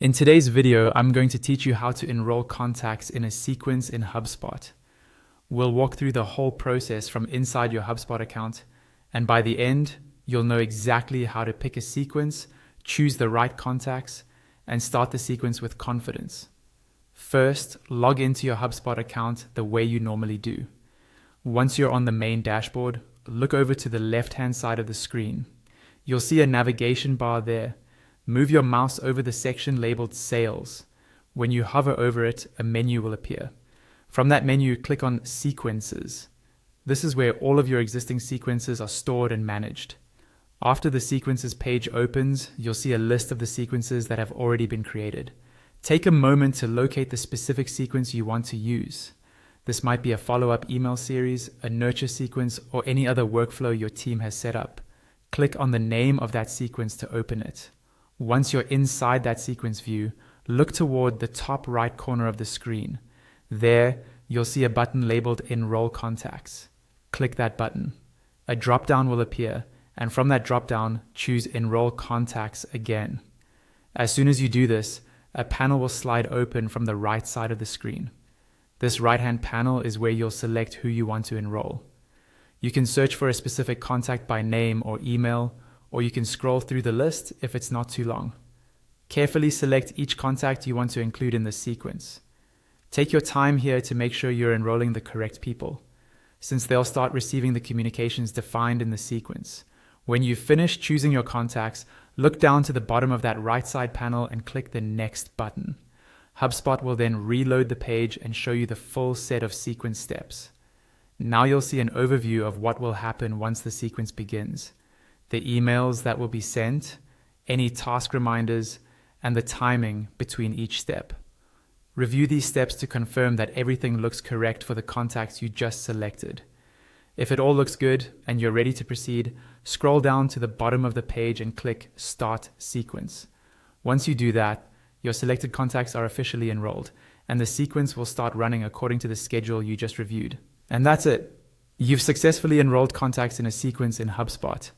In today's video, I'm going to teach you how to enroll contacts in a sequence in HubSpot. We'll walk through the whole process from inside your HubSpot account, and by the end, you'll know exactly how to pick a sequence, choose the right contacts, and start the sequence with confidence. First, log into your HubSpot account the way you normally do. Once you're on the main dashboard, look over to the left-hand side of the screen. You'll see a navigation bar there. Move your mouse over the section labeled Sales. When you hover over it, a menu will appear. From that menu, click on Sequences. This is where all of your existing sequences are stored and managed. After the Sequences page opens, you'll see a list of the sequences that have already been created. Take a moment to locate the specific sequence you want to use. This might be a follow-up email series, a nurture sequence, or any other workflow your team has set up. Click on the name of that sequence to open it. Once you're inside that sequence view, look toward the top right corner of the screen. There, you'll see a button labeled Enroll Contacts. Click that button. A drop-down will appear, and from that drop-down, choose Enroll Contacts again. As soon as you do this, a panel will slide open from the right side of the screen. This right-hand panel is where you'll select who you want to enroll. You can search for a specific contact by name or email, or you can scroll through the list if it's not too long. Carefully select each contact you want to include in the sequence. Take your time here to make sure you're enrolling the correct people, since they'll start receiving the communications defined in the sequence. When you've finished choosing your contacts, look down to the bottom of that right side panel and click the Next button. HubSpot will then reload the page and show you the full set of sequence steps. Now you'll see an overview of what will happen once the sequence begins. The emails that will be sent, any task reminders, and the timing between each step. Review these steps to confirm that everything looks correct for the contacts you just selected. If it all looks good and you're ready to proceed, scroll down to the bottom of the page and click Start Sequence. Once you do that, your selected contacts are officially enrolled, and the sequence will start running according to the schedule you just reviewed. And that's it. You've successfully enrolled contacts in a sequence in HubSpot.